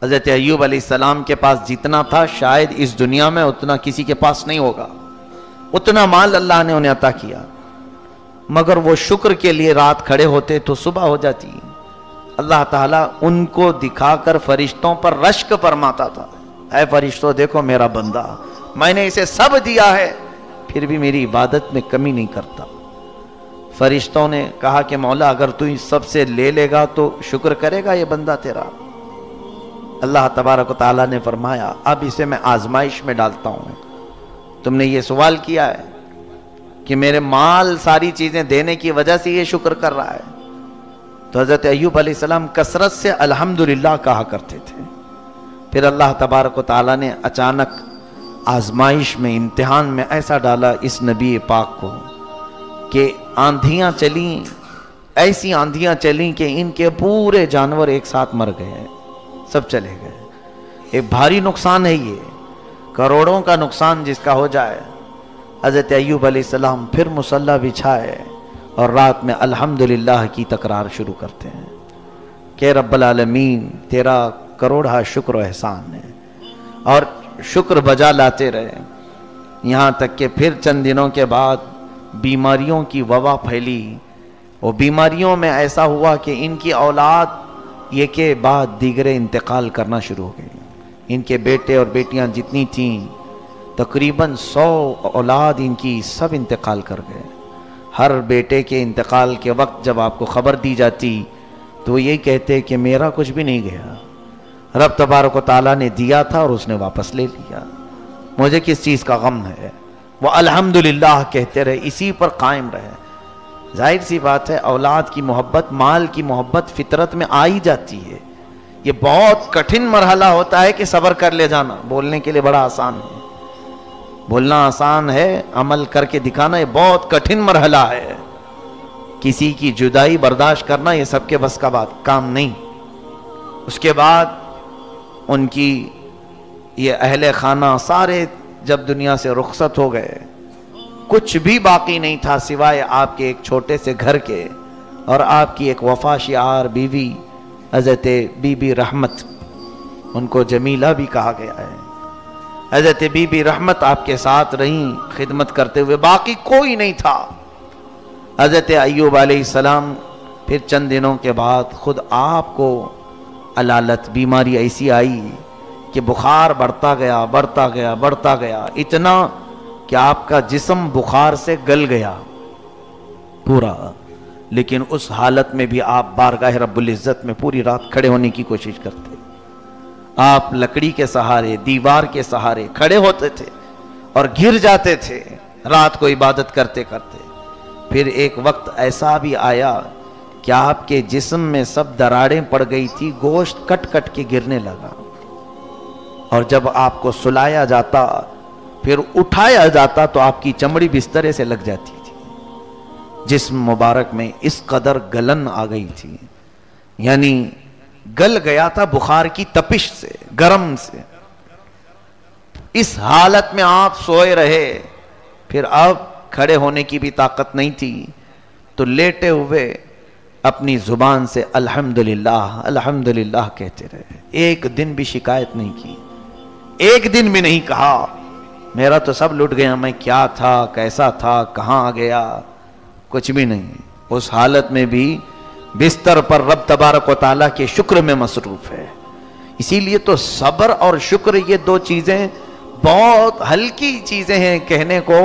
حضرت ایوب علیہ السلام کے پاس جتنا تھا شاید اس دنیا میں اتنا کسی کے پاس نہیں ہوگا، اتنا مال اللہ نے انہیں عطا کیا، مگر وہ شکر کے لیے رات کھڑے ہوتے تو صبح ہو جاتی۔ اللہ تعالیٰ ان کو دکھا کر فرشتوں پر رشک فرماتا تھا، اے فرشتوں دیکھو میرا بندہ، میں نے اسے سب دیا ہے پھر بھی میری عبادت میں کمی نہیں کرتا۔ فرشتوں نے کہا کہ مولا اگر تو اس سب سے لے لے گا تو شکر کرے گا یہ بندہ تیرا؟ اللہ تبارک و تعالیٰ نے فرمایا اب اسے میں آزمائش میں ڈالتا ہوں۔ تم نے یہ سوال کیا ہے کہ میرے مال ساری چیزیں دینے کی وجہ سے یہ شکر کر رہا ہے، تو حضرت ایوب علیہ السلام کثرت سے الحمدللہ کہا کرتے تھے۔ پھر اللہ تبارک و تعالیٰ نے اچانک آزمائش میں، امتحان میں ایسا ڈالا اس نبی پاک کو کہ آندھیاں چلیں، ایسی آندھیاں چلیں کہ ان کے پورے جانور ایک ساتھ مر گئے، سب چلے گئے۔ ایک بھاری نقصان ہے، یہ کروڑوں کا نقصان جس کا ہو جائے۔ حضرت ایوب علیہ السلام پھر مصلی بچھائے اور رات میں الحمدللہ کی تکرار شروع کرتے ہیں کہ رب العالمین تیرا کروڑا شکر و احسان ہے، اور شکر بجا لاتے رہے، یہاں تک کہ پھر چند دنوں کے بعد بیماریوں کی وبا پھیلی۔ وہ بیماریوں میں ایسا ہوا کہ ان کی اولاد یہ کے بعد دیگرے انتقال کرنا شروع ہو گئی۔ ان کے بیٹے اور بیٹیاں جتنی تھیں تقریباً 100 اولاد ان کی سب انتقال کر گئے۔ ہر بیٹے کے انتقال کے وقت جب آپ کو خبر دی جاتی تو وہ یہی کہتے کہ میرا کچھ بھی نہیں گیا، رب تبارک و تعالیٰ نے دیا تھا اور اس نے واپس لے لیا، مجھے کس چیز کا غم ہے۔ وہ الحمدللہ کہتے رہے، اسی پر قائم رہے۔ ظاہر سی بات ہے اولاد کی محبت، مال کی محبت فطرت میں آ ہی جاتی ہے۔ یہ بہت کٹھن مرحلہ ہوتا ہے کہ صبر کر لے جانا، بولنے کے لیے بڑا آسان ہے، بولنا آسان ہے، عمل کر کے دکھانا یہ بہت کٹھن مرحلہ ہے۔ کسی کی جدائی برداشت کرنا یہ سب کے بس کا کام نہیں۔ اس کے بعد ان کی یہ اہل خانہ سارے جب دنیا سے رخصت ہو گئے، کچھ بھی باقی نہیں تھا سوائے آپ کے ایک چھوٹے سے گھر کے اور آپ کی ایک وفا شعار بیوی حضرت بی بی رحمت، ان کو جمیلہ بھی کہا گیا ہے۔ حضرت بی بی رحمت آپ کے ساتھ رہیں خدمت کرتے ہوئے، باقی کوئی نہیں تھا۔ حضرت ایوب علیہ السلام پھر چند دنوں کے بعد خود آپ کو علالت، بیماری ایسی آئی کہ بخار بڑھتا گیا بڑھتا گیا بڑھتا گیا، اتنا کہ آپ کا جسم بخار سے گل گیا پورا۔ لیکن اس حالت میں بھی آپ بارگاہ رب العزت میں پوری رات کھڑے ہونے کی کوشش کرتے۔ آپ لکڑی کے سہارے، دیوار کے سہارے کھڑے ہوتے تھے اور گر جاتے تھے رات کو عبادت کرتے کرتے۔ پھر ایک وقت ایسا بھی آیا کہ آپ کے جسم میں سب دراڑیں پڑ گئی تھی، گوشت کٹ کٹ کے گرنے لگا، اور جب آپ کو سلایا جاتا پھر اٹھایا جاتا تو آپ کی چمڑی بسترے سے لگ جاتی تھی۔ جسم مبارک میں اس قدر گلن آ گئی تھی، یعنی گل گیا تھا بخار کی تپش سے، گرم سے۔ اس حالت میں آپ سوئے رہے، پھر اب کھڑے ہونے کی بھی طاقت نہیں تھی، تو لیٹے ہوئے اپنی زبان سے الحمدللہ الحمدللہ کہتے رہے۔ ایک دن بھی شکایت نہیں کی، ایک دن بھی نہیں کہا میرا تو سب لٹ گیا، میں کیا تھا، کیسا تھا، کہاں آ گیا، کچھ بھی نہیں۔ اس حالت میں بھی بستر پر رب تبارک و تعالیٰ کے شکر میں مصروف ہے۔ اسی لیے تو صبر اور شکر یہ دو چیزیں بہت ہلکی چیزیں ہیں کہنے کو،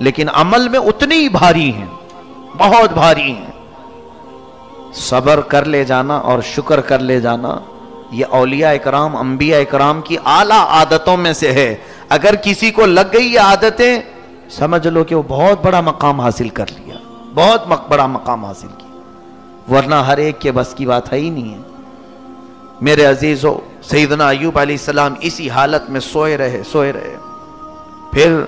لیکن عمل میں اتنی ہی بھاری ہیں، بہت بھاری ہیں۔ صبر کر لے جانا اور شکر کر لے جانا یہ اولیاء اکرام، انبیاء اکرام کی اعلیٰ عادتوں میں سے ہے۔ اگر کسی کو لگ گئی یہ عادتیں، سمجھ لو کہ وہ بہت بڑا مقام حاصل کر لیا، بہت بڑا مقام حاصل کیا، ورنہ ہر ایک کے بس کی بات ہے ہی نہیں ہے۔ میرے عزیزو، سیدنا ایوب علیہ السلام اسی حالت میں سوئے رہے سوئے رہے۔ پھر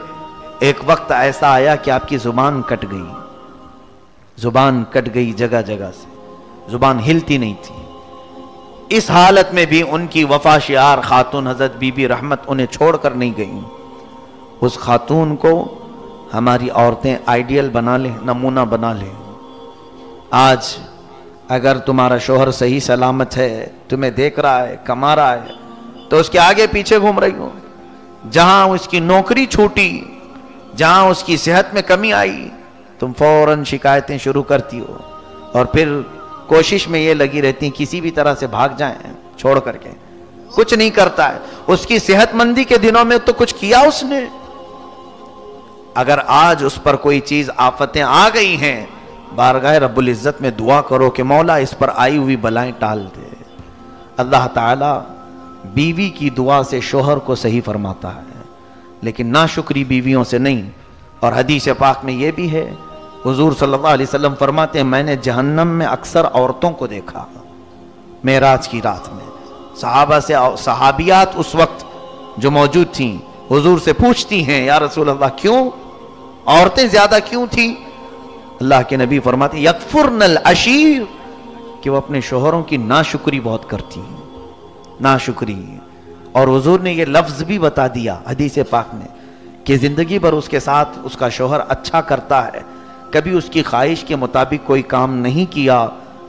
ایک وقت ایسا آیا کہ آپ کی زبان کٹ گئی، زبان کٹ گئی جگہ جگہ سے، زبان ہلتی نہیں تھی۔ اس حالت میں بھی ان کی وفا شعار خاتون حضرت بی بی رحمت انہیں چھوڑ کر نہیں گئیں۔ اس خاتون کو ہماری عورتیں آئیڈیل بنا لیں، نمونہ بنا لیں۔ آج اگر تمہارا شوہر صحیح سلامت ہے، تمہیں دیکھ رہا ہے، کما رہا ہے، تو اس کے آگے پیچھے گھوم رہی ہو. جہاں اس کی نوکری چھوٹی، جہاں اس کی صحت میں کمی آئی، تم فوراً شکایتیں شروع کرتی ہو اور پھر کوشش میں یہ لگی رہتی ہیں کسی بھی طرح سے بھاگ جائیں چھوڑ کر کے. کچھ نہیں کرتا ہے. اس کی صحت مندی کے دنوں میں تو کچھ کیا اس نے. اگر آج اس پر کوئی چیز آفتیں آ گئی ہیں، بارگاہ رب العزت میں دعا کرو کہ مولا اس پر آئی ہوئی بلائیں ٹال دے. اللہ تعالی بیوی کی دعا سے شوہر کو صحیح فرماتا ہے، لیکن ناشکری بیویوں سے نہیں. اور حدیث پاک میں یہ بھی ہے، حضور صلی اللہ علیہ وسلم فرماتے ہیں میں نے جہنم میں اکثر عورتوں کو دیکھا معراج کی رات میں. صحابہ سے صحابیات اس وقت جو موجود تھیں حضور سے پوچھتی ہیں یا رسول اللہ کیوں عورتیں زیادہ کیوں تھیں؟ اللہ کے نبی فرماتے ہیں یکفرن العشیر، کہ وہ اپنے شوہروں کی ناشکری بہت کرتی ہیں. ناشکری. اور حضور نے یہ لفظ بھی بتا دیا حدیث پاک میں کہ زندگی بھر اس کے ساتھ اس کا شوہر اچھا کرتا ہے، کبھی اس کی خواہش کے مطابق کوئی کام نہیں کیا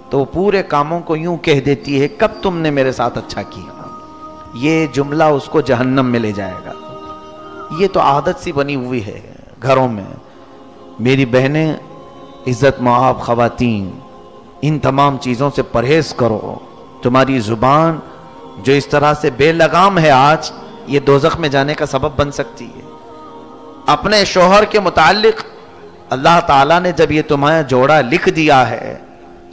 تو وہ پورے کاموں کو یوں کہہ دیتی ہے کب تم نے میرے ساتھ اچھا کیا. یہ جملہ اس کو جہنم میں لے جائے گا. یہ تو عادت سی بنی ہوئی ہے گھروں میں. میری بہنیں، عزت مآب خواتین، ان تمام چیزوں سے پرہیز کرو. تمہاری زبان جو اس طرح سے بے لگام ہے آج، یہ دوزخ میں جانے کا سبب بن سکتی ہے. اپنے شوہر کے متعلق اللہ تعالیٰ نے جب یہ تمہارا جوڑا لکھ دیا ہے،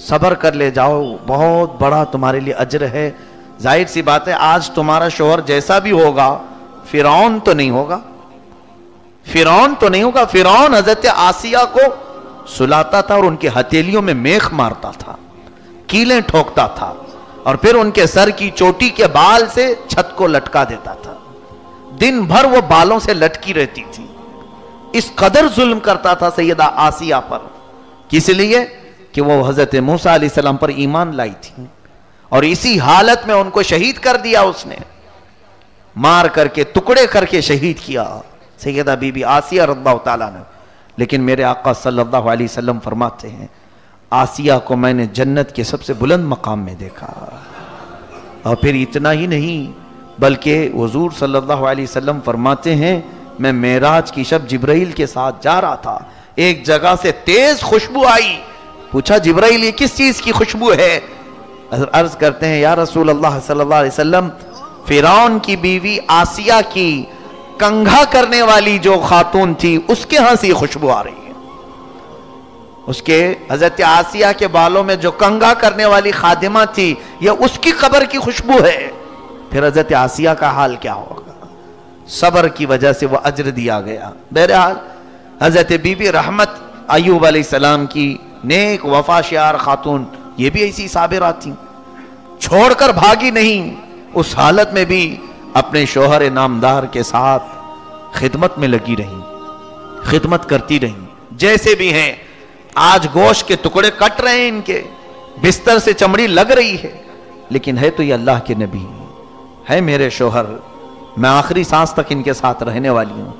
صبر کر لے جاؤ، بہت بڑا تمہارے لیے اجر ہے. ظاہر سی بات ہے آج تمہارا شوہر جیسا بھی ہوگا فرعون تو نہیں ہوگا. فرعون تو نہیں ہوگا. فرعون حضرت آسیہ کو سلاتا تھا اور ان کی ہتھیلیوں میں میخ مارتا تھا، کیلیں ٹھوکتا تھا، اور پھر ان کے سر کی چوٹی کے بال سے چھت کو لٹکا دیتا تھا. دن بھر وہ بالوں سے لٹکی رہتی تھی. اس قدر ظلم کرتا تھا سیدہ آسیہ پر. کس لیے؟ کہ وہ حضرت موسیٰ علیہ السلام پر ایمان لائی تھی، اور اسی حالت میں ان کو شہید کر دیا. اس نے مار کر کے ٹکڑے کر کے شہید کیا سیدہ بی بی آسیہ رضی اللہ تعالیٰ نے. لیکن میرے آقا صلی اللہ علیہ وسلم فرماتے ہیں آسیہ کو میں نے جنت کے سب سے بلند مقام میں دیکھا. اور پھر اتنا ہی نہیں بلکہ حضور صلی اللہ علیہ وسلم فرماتے ہیں میں معراج کی شب جبرائیل کے ساتھ جا رہا تھا، ایک جگہ سے تیز خوشبو آئی. پوچھا جبرائیل یہ کس چیز کی خوشبو ہے؟ عرض کرتے ہیں یا رسول اللہ صلی اللہ علیہ وسلم فرعون کی بیوی آسیہ کی کنگھا کرنے والی جو خاتون تھی اس کے ہاں سے یہ خوشبو آ رہی ہے. اس کے حضرت آسیہ کے بالوں میں جو کنگھا کرنے والی خادمہ تھی یہ اس کی قبر کی خوشبو ہے. پھر حضرت آسیہ کا حال کیا ہوگا؟ صبر کی وجہ سے وہ اجر دیا گیا. بہرحال حضرت بی بی رحمت ایوب علیہ السلام کی نیک وفا شیار خاتون یہ بھی ایسی صابرہ تھیں، چھوڑ کر بھاگی نہیں. اس حالت میں بھی اپنے شوہر نامدار کے ساتھ خدمت میں لگی رہی، خدمت کرتی رہی. جیسے بھی ہیں آج گوشت کے ٹکڑے کٹ رہے ہیں، ان کے بستر سے چمڑی لگ رہی ہے، لیکن ہے تو یہ اللہ کے نبی ہے میرے شوہر، میں آخری سانس تک ان کے ساتھ رہنے والی ہوں.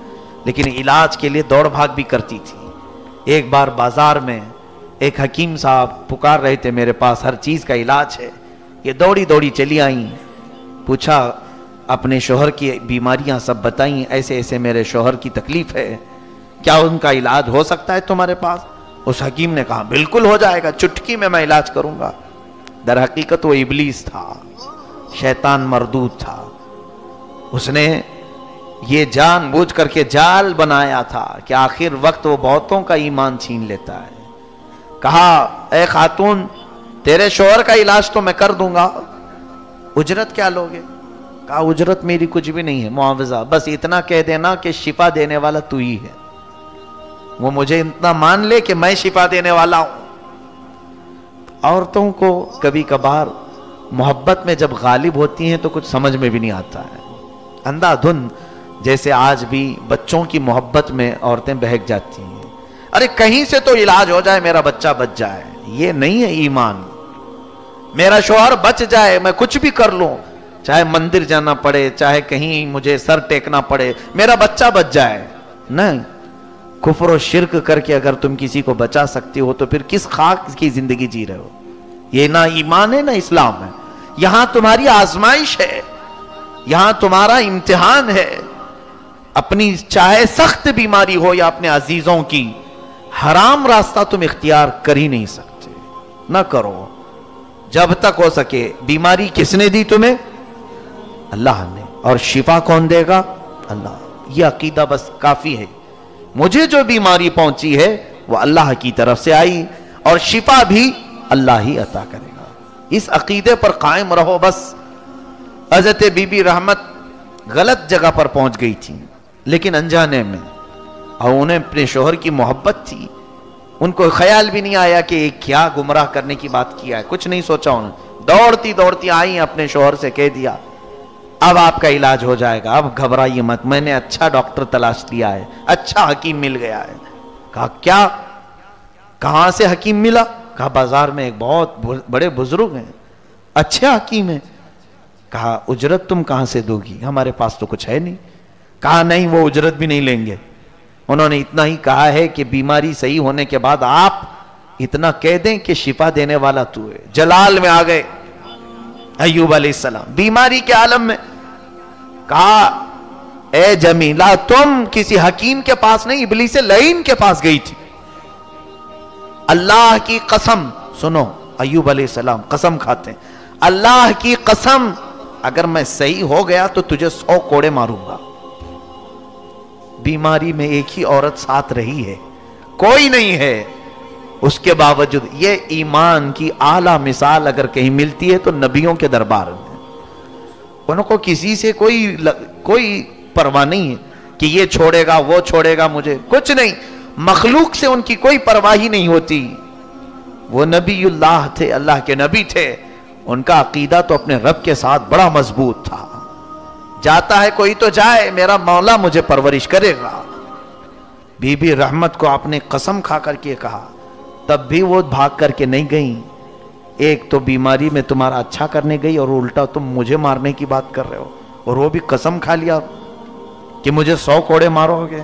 لیکن علاج کے لیے دوڑ بھاگ بھی کرتی تھی. ایک بار بازار میں ایک حکیم صاحب پکار رہے تھے میرے پاس، ہر چیز کا علاج ہے. یہ دوڑی دوڑی چلی آئیں، پوچھا اپنے شوہر کی بیماریاں سب بتائیں، ایسے ایسے میرے شوہر کی تکلیف ہے، کیا ان کا علاج ہو سکتا ہے تمہارے پاس؟ اس حکیم نے کہا بالکل ہو جائے گا، چٹکی میں علاج کروں گا. در حقیقت وہ ابلیس تھا، شیطان مردود تھا. اس نے یہ جان بوجھ کر کے جال بنایا تھا کہ آخر وقت وہ بہتوں کا ایمان چھین لیتا ہے. کہا اے خاتون تیرے شوہر کا علاج تو میں کر دوں گا، اجرت کیا لوگے؟ کہا اجرت میری کچھ بھی نہیں ہے، معاوضہ بس اتنا کہہ دینا کہ شفا دینے والا تو ہی ہے. وہ مجھے اتنا مان لے کہ میں شفا دینے والا ہوں. عورتوں کو کبھی کبھار محبت میں جب غالب ہوتی ہیں تو کچھ سمجھ میں بھی نہیں آتا ہے. اندھا دھند جیسے آج بھی بچوں کی محبت میں عورتیں بہک جاتی ہیں. ارے کہیں سے تو علاج ہو جائے، میرا بچہ بچ جائے. یہ نہیں ہے ایمان. میرا شوہر بچ جائے، میں کچھ بھی کر لوں، چاہے مندر جانا پڑے، چاہے کہیں مجھے سر ٹیکنا پڑے، میرا بچہ بچ جائے. نہیں، کفر و شرک کر کے اگر تم کسی کو بچا سکتی ہو تو پھر کس خاک کی زندگی جی رہے ہو؟ یہ نہ ایمان ہے نہ اسلام ہے. یہاں تمہاری آزمائش ہے، یہاں تمہارا امتحان ہے. اپنی چاہے سخت بیماری ہو یا اپنے عزیزوں کی، حرام راستہ تم اختیار کر ہی نہیں سکتے، نہ کرو جب تک ہو سکے. بیماری کس نے دی تمہیں؟ اللہ نے. اور شفا کون دے گا؟ اللہ. یہ عقیدہ بس کافی ہے. مجھے جو بیماری پہنچی ہے وہ اللہ کی طرف سے آئی، اور شفا بھی اللہ ہی عطا کرے گا. اس عقیدے پر قائم رہو بس. حضرت بی بی رحمت غلط جگہ پر پہنچ گئی تھی لیکن انجانے میں، اور انہیں اپنے شوہر کی محبت تھی. ان کو خیال بھی نہیں آیا کہ کیا گمراہ کرنے کی بات کیا ہے، کچھ نہیں سوچا. انہوں دوڑتی دوڑتی آئی، اپنے شوہر سے کہہ دیا اب آپ کا علاج ہو جائے گا، اب گھبرائیے مت، میں نے اچھا ڈاکٹر تلاش لیا ہے، اچھا حکیم مل گیا ہے. کہا کیا؟ کہاں سے حکیم ملا؟ کہا بازار میں ایک بہت بڑے بزرگ ہیں، اچھے حکیم ہیں. کہا اجرت تم کہاں سے دو گی؟ ہمارے پاس تو کچھ ہے نہیں. کہا نہیں، وہ اجرت بھی نہیں لیں گے. انہوں نے اتنا ہی کہا ہے کہ بیماری صحیح ہونے کے بعد آپ اتنا کہہ دیں کہ شفا دینے والا تو ہے. جلال میں آ گئے ایوب علیہ السلام بیماری کے عالم میں. کہا اے جمیلہ تم کسی حکیم کے پاس نہیں، ابلیس لعین کے پاس گئی تھی. اللہ کی قسم، سنو ایوب علیہ السلام قسم کھاتے ہیں، اللہ کی قسم اگر میں صحیح ہو گیا تو تجھے 100 کوڑے ماروں گا. بیماری میں ایک ہی عورت ساتھ رہی ہے، کوئی نہیں ہے. اس کے باوجود یہ ایمان کی اعلیٰ مثال اگر کہیں ملتی ہے تو نبیوں کے دربار میں. انہوں کو کسی سے کوئی پرواہ نہیں ہے کہ یہ چھوڑے گا وہ چھوڑے گا، مجھے کچھ نہیں. مخلوق سے ان کی کوئی پرواہ ہی نہیں ہوتی. وہ نبی اللہ تھے، اللہ کے نبی تھے. ان کا عقیدہ تو اپنے رب کے ساتھ بڑا مضبوط تھا. جاتا ہے کوئی تو جائے، میرا مولا مجھے پرورش کرے گا. بی بی رحمت کو آپ نے قسم کھا کر کے کہا، تب بھی وہ بھاگ کر کے نہیں گئیں. ایک تو بیماری میں تمہارا اچھا کرنے گئی اور الٹا تم مجھے مارنے کی بات کر رہے ہو، اور وہ بھی قسم کھا لیا کہ مجھے 100 کوڑے مارو گے.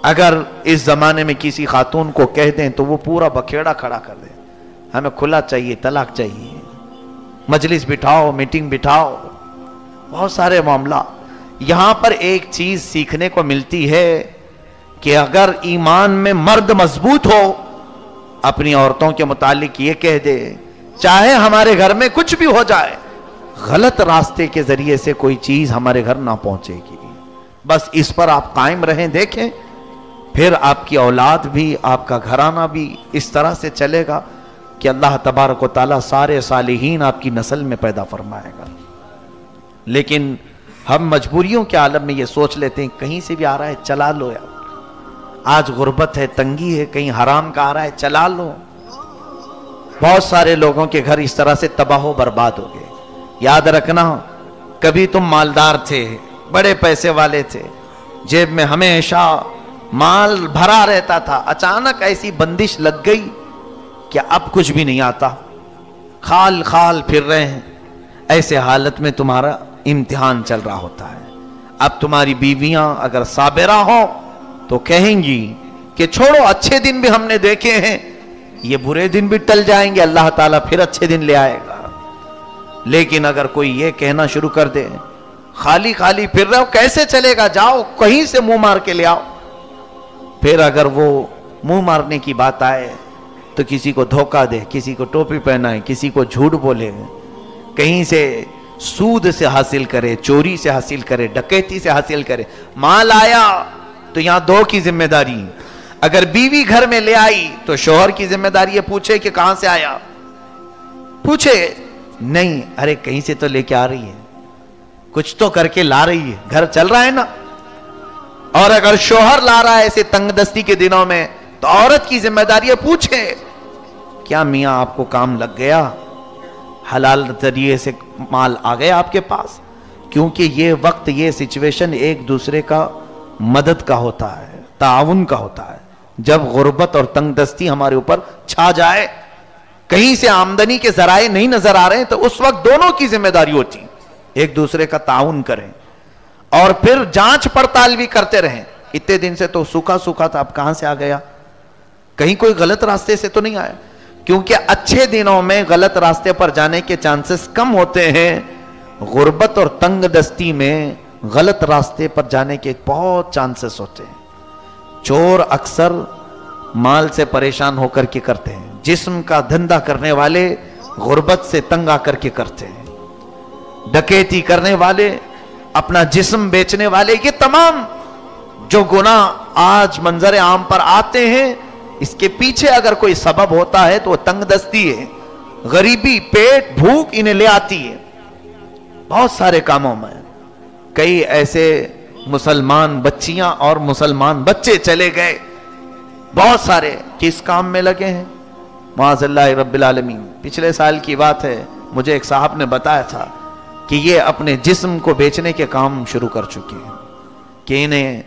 اگر اس زمانے میں کسی خاتون کو کہہ دیں تو وہ پورا بکھیڑا کھڑا کر دیں، ہمیں کھلا چاہیے، طلاق چاہیے، مجلس بٹھاؤ، میٹنگ بٹھاؤ، بہت سارے معاملہ. یہاں پر ایک چیز سیکھنے کو ملتی ہے کہ اگر ایمان میں مرد مضبوط ہو، اپنی عورتوں کے متعلق یہ کہہ دے چاہے ہمارے گھر میں کچھ بھی ہو جائے، غلط راستے کے ذریعے سے کوئی چیز ہمارے گھر نہ پہنچے گی. بس اس پر آپ قائم رہیں، دیکھیں پھر آپ کی اولاد بھی، آپ کا گھرانہ بھی اس طرح سے چلے گا کہ اللہ تبارک و تعالیٰ سارے صالحین آپ کی نسل میں پیدا فرمائے گا. لیکن ہم مجبوریوں کے عالم میں یہ سوچ لیتے ہیں کہیں سے بھی آ رہا ہے چلا لو یار، آج غربت ہے، تنگی ہے، کہیں حرام کا آ رہا ہے چلا لو. بہت سارے لوگوں کے گھر اس طرح سے تباہ و برباد ہو گئے. یاد رکھنا، کبھی تم مالدار تھے، بڑے پیسے والے تھے، جیب میں ہمیشہ مال بھرا رہتا تھا، اچانک ایسی بندش لگ گئی کہ اب کچھ بھی نہیں آتا، خال خال پھر رہے ہیں. ایسے حالت میں تمہارا امتحان چل رہا ہوتا ہے. اب تمہاری بیویاں اگر صابرہ ہوں تو کہیں گی کہ چھوڑو، اچھے دن بھی ہم نے دیکھے ہیں، یہ برے دن بھی ٹل جائیں گے، اللہ تعالیٰ پھر اچھے دن لے آئے گا. لیکن اگر کوئی یہ کہنا شروع کر دے خالی خالی پھر رہے ہو، کیسے چلے گا، جاؤ کہیں سے منہ مار کے لے آؤ. پھر اگر وہ منہ مارنے کی بات آئے تو کسی کو دھوکہ دے، کسی کو ٹوپی پہنائے، کسی کو جھوٹ بولے، کہیں سے سود سے حاصل کرے، چوری سے حاصل کرے، ڈکیتی سے حاصل کرے. مال آیا تو یہاں دو کی ذمہ داری. اگر بیوی گھر میں لے آئی تو شوہر کی ذمہ داری ہے پوچھے کہ کہاں سے آیا، پوچھے نہیں، ارے کہیں سے تو لے کے آ رہی ہے، کچھ تو کر کے لا رہی ہے، گھر چل رہا ہے نا. اور اگر شوہر لا رہا ہے ایسے تنگ دستی کے دنوں میں تو عورت کی ذمہ داری ہے پوچھے کیا میاں آپ کو کام لگ گیا، حلال ذریعے سے مال آ گیا آپ کے پاس. کیونکہ یہ وقت، یہ سچویشن ایک دوسرے کا مدد کا ہوتا ہے، تعاون کا ہوتا ہے. جب غربت اور تنگ دستی ہمارے اوپر چھا جائے، کہیں سے آمدنی کے ذرائع نہیں نظر آ رہے ہیں، تو اس وقت دونوں کی ذمہ داری ہوتی، ایک دوسرے کا تعاون کریں اور پھر جانچ پڑتال بھی کرتے رہیں. اتنے دن سے تو سوکھا سوکھا تھا، اب کہاں سے آ گیا، کہیں کوئی غلط راستے سے تو نہیں آیا. کیونکہ اچھے دنوں میں غلط راستے پر جانے کے چانسز کم ہوتے ہیں، غربت اور تنگ دستی میں غلط راستے پر جانے کے بہت چانسز ہوتے ہیں۔ چور اکثر مال سے پریشان ہو کر کے کرتے ہیں، جسم کا دھندا کرنے والے غربت سے تنگ آ کر کے کرتے ہیں، ڈکیتی کرنے والے، اپنا جسم بیچنے والے، یہ تمام جو گناہ آج منظر عام پر آتے ہیں، اس کے پیچھے اگر کوئی سبب ہوتا ہے تو وہ تنگ دستی ہے، غریبی، پیٹ، بھوک انہیں لے آتی ہے۔ بہت سارے کاموں میں کئی ایسے مسلمان بچیاں اور مسلمان بچے چلے گئے، بہت سارے کس کام میں لگے ہیں، معاذ اللہ رب العالمین۔ پچھلے سال کی بات ہے، مجھے ایک صاحب نے بتایا تھا کہ یہ اپنے جسم کو بیچنے کے کام شروع کر چکے ہیں، کہ انہیں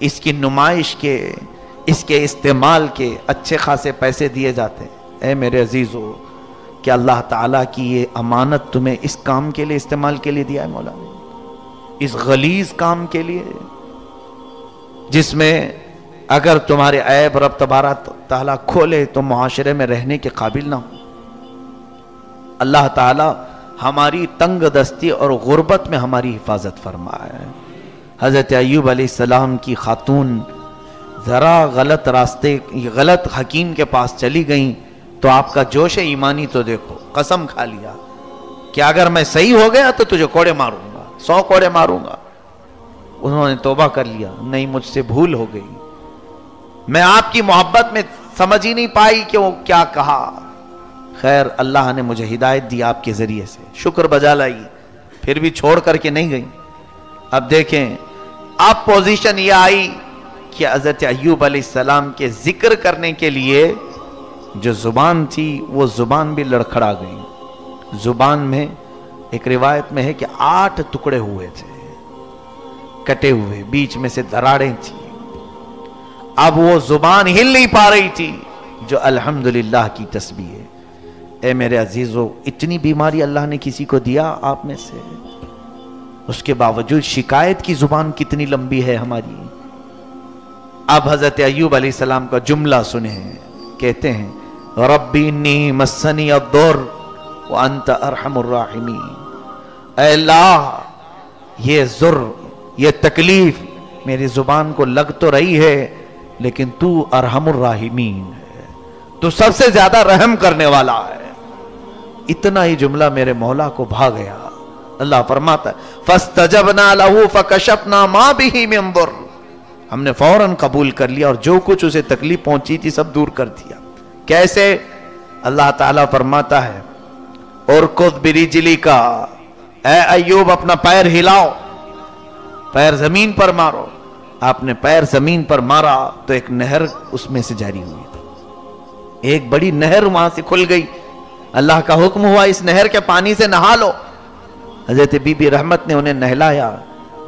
اس کی نمائش کے، اس کے استعمال کے اچھے خاصے پیسے دیے جاتے ہیں۔ اے میرے عزیزو، کہ اللہ تعالیٰ کی یہ امانت تمہیں اس کام کے لیے استعمال کے لیے دیا ہے مولا نے، اس غلیظ کام کے لیے، جس میں اگر تمہارے عیب رب تبارک تعالیٰ کھولے تو معاشرے میں رہنے کے قابل نہ ہو۔ اللہ تعالیٰ ہماری تنگ دستی اور غربت میں ہماری حفاظت فرمائے۔ حضرت ایوب علیہ السلام کی خاتون ذرا غلط راستے، غلط حکیم کے پاس چلی گئیں تو آپ کا جوش ایمانی تو دیکھو، قسم کھا لیا کہ اگر میں صحیح ہو گیا تو تجھے کوڑے ماروں گا، 100 کوڑے ماروں گا۔ انہوں نے توبہ کر لیا، نہیں مجھ سے بھول ہو گئی، میں آپ کی محبت میں سمجھ ہی نہیں پائی کہ وہ کیا کہا۔ خیر اللہ نے مجھے ہدایت دی آپ کے ذریعے سے، شکر بجا لائی، پھر بھی چھوڑ کر کے نہیں گئی۔ اب دیکھیں اب پوزیشن یہ آئی کہ حضرت ایوب علیہ السلام کے ذکر کرنے کے لیے جو زبان تھی وہ زبان بھی لڑکھڑا گئی۔ زبان میں ایک روایت میں ہے کہ 8 ٹکڑے ہوئے تھے، کٹے ہوئے، بیچ میں سے دراڑیں تھی۔ اب وہ زبان ہل نہیں پا رہی تھی، جو الحمدللہ کی تسبیح ہے۔ اے میرے عزیزو، اتنی بیماری اللہ نے کسی کو دیا آپ میں سے، اس کے باوجود شکایت کی زبان کتنی لمبی ہے ہماری۔ اب حضرت ایوب علیہ السلام کا جملہ سنیں، کہتے ہیں ربی انی مسنی الضر وانت ارحم الراحمین۔ اے اللہ، یہ ضر، یہ تکلیف میری زبان کو لگ تو رہی ہے، لیکن تو ارحم الراحمین ہے، تو سب سے زیادہ رحم کرنے والا ہے۔ اتنا ہی جملہ میرے مولا کو بھا گیا۔ اللہ فرماتا ہے فاستجبنا له فکشفنا ما به من ضر، ہم نے فوراً قبول کر لیا اور جو کچھ اسے تکلیف پہنچی تھی سب دور کر دیا۔ کیسے؟ اللہ تعالیٰ فرماتا ہے ارکض برجلک، اے ایوب اپنا پیر ہلاؤ، پیر زمین پر مارو۔ آپ نے پیر زمین پر مارا تو ایک نہر اس میں سے جاری ہوئی، ایک بڑی نہر وہاں سے کھل گئی۔ اللہ کا حکم ہوا اس نہر کے پانی سے نہا لو۔ حضرت بی بی رحمت نے انہیں نہلایا،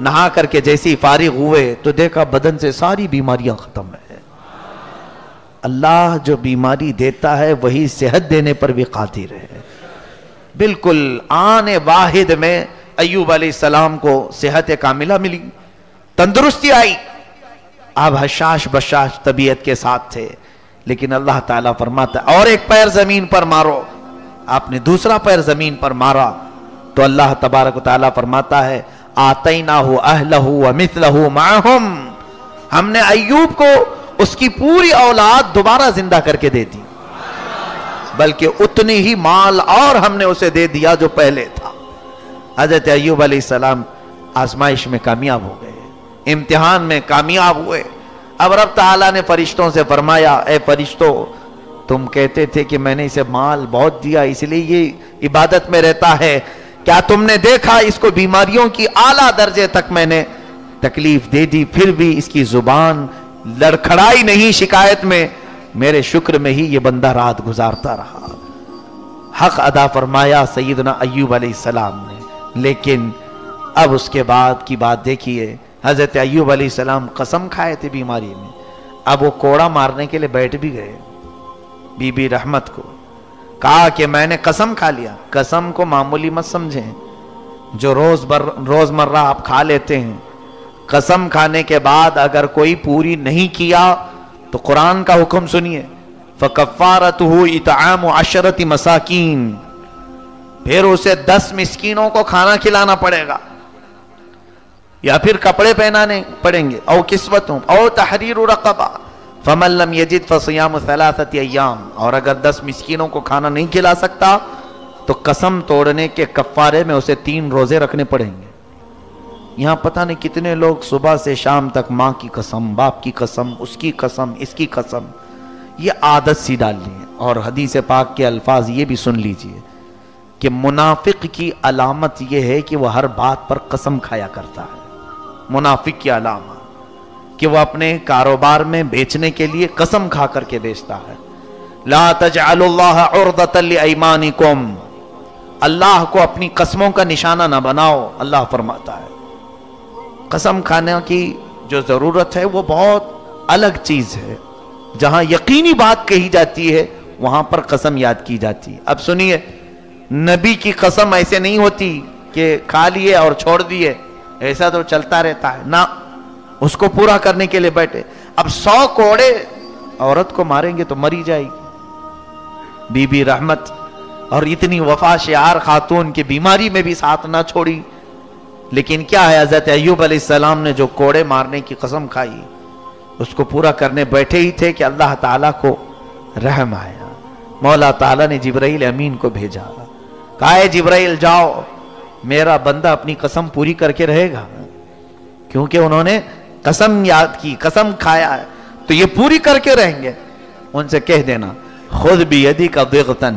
نہا کر کے جیسی فارغ ہوئے تو دیکھا بدن سے ساری بیماریاں ختم ہیں۔ اللہ جو بیماری دیتا ہے وہی صحت دینے پر بھی قادر ہے۔ بالکل آن واحد میں ایوب علیہ السلام کو صحت کاملہ ملی، تندرستی آئی۔ آپ حشاش بشاش طبیعت کے ساتھ تھے، لیکن اللہ تعالیٰ فرماتا ہے اور ایک پیر زمین پر مارو۔ آپ نے دوسرا پیر زمین پر مارا تو اللہ تبارک و تعالیٰ فرماتا ہے آتیناہ اہلہ ومثلہ معہم، ہم نے ایوب کو اس کی پوری اولاد دوبارہ زندہ کر کے دے دی، بلکہ اتنی ہی مال اور ہم نے اسے دے دیا جو پہلے تھا۔ حضرت ایوب علیہ السلام آزمائش میں کامیاب ہو گئے، امتحان میں کامیاب ہوئے۔ اب رب تعالیٰ نے فرشتوں سے فرمایا اے فرشتوں، تم کہتے تھے کہ میں نے اسے مال بہت دیا اس لیے یہ عبادت میں رہتا ہے، کیا تم نے دیکھا اس کو بیماریوں کی اعلیٰ درجے تک میں نے تکلیف دے دی، پھر بھی اس کی زبان لڑکھڑائی نہیں شکایت میں، میرے شکر میں ہی یہ بندہ رات گزارتا رہا۔ حق ادا فرمایا سیدنا ایوب علیہ السلام نے۔ لیکن اب اس کے بعد کی بات دیکھیے، حضرت ایوب علیہ السلام قسم کھائے تھے بیماری میں، اب وہ کوڑا مارنے کے لیے بیٹھ بھی گئے۔ بی بی رحمت کو کہا کہ میں نے قسم کھا لیا۔ قسم کو معمولی مت سمجھیں، جو روزمرہ آپ کھا لیتے ہیں، قسم کھانے کے بعد اگر کوئی پوری نہیں کیا تو قرآن کا حکم سنیے فَكَفَّارَتُهُ إِطْعَامُ 10 مساکین، پھر اسے 10 مسکینوں کو کھانا کھلانا پڑے گا، یا پھر کپڑے پہنانے پڑیں گے، او کسوتوں او تحریر رقبہ، فمن لم یجد فصیام 3 ایام، اور اگر 10 مسکینوں کو کھانا نہیں کھلا سکتا تو قسم توڑنے کے کفارے میں اسے 3 روزے رکھنے پڑیں گے۔ یہاں پتہ نہیں کتنے لوگ صبح سے شام تک ماں کی قسم، باپ کی قسم، اس کی قسم، اس کی قسم، یہ عادت سی ڈال لی ہے۔ اور حدیث پاک کے الفاظ یہ بھی سن لیجئے کہ منافق کی علامت یہ ہے کہ وہ ہر بات پر قسم کھایا کرتا ہے۔ منافق کی علامت کہ وہ اپنے کاروبار میں بیچنے کے لیے قسم کھا کر کے بیچتا ہے۔ لا تجعلوا اللہ عرضۃ لایمانکم، اللہ کو اپنی قسموں کا نشانہ نہ بناؤ، اللہ فرماتا ہے۔ قسم کھانے کی جو ضرورت ہے وہ بہت الگ چیز ہے، جہاں یقینی بات کہی جاتی ہے وہاں پر قسم یاد کی جاتی ہے۔ اب سنیے، نبی کی قسم ایسے نہیں ہوتی کہ کھا لیے اور چھوڑ دیے، ایسا تو چلتا رہتا ہے نہ، اس کو پورا کرنے کے لیے بیٹھے۔ اب 100 کوڑے عورت کو ماریں گے تو مری جائے گی۔ بی بی رحمت اور اتنی وفا شعار خاتون کی بیماری میں بھی ساتھ نہ چھوڑی، لیکن کیا ہے، حضرت ایوب علیہ السلام نے جو کوڑے مارنے کی قسم کھائی اس کو پورا کرنے بیٹھے ہی تھے کہ اللہ تعالیٰ کو رحم آیا، مولا تعالیٰ نے جبرائیل امین کو بھیجا، کہا ہے جبرائیل جاؤ، میرا بندہ اپنی قسم پوری کر کے رہے گا، کیونکہ انہوں نے قسم یاد کی، قسم کھایا ہے تو یہ پوری کر کے رہیں گے۔ ان سے کہہ دینا خذ بیدک ضغطا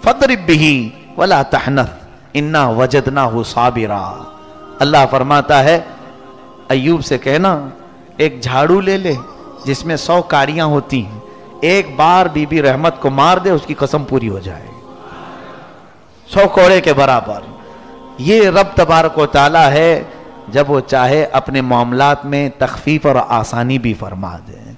فاضرب بہ ولا تحنث انا وجدناہ صابرا۔ اللہ فرماتا ہے ایوب سے کہنا ایک جھاڑو لے لے جس میں 100 کاڑیاں ہوتی ہیں، ایک بار بی بی رحمت کو مار دے، اس کی قسم پوری ہو جائے، 100 کوڑے کے برابر۔ یہ رب تبارک و تعالی ہے، جب وہ چاہے اپنے معاملات میں تخفیف اور آسانی بھی فرما دے۔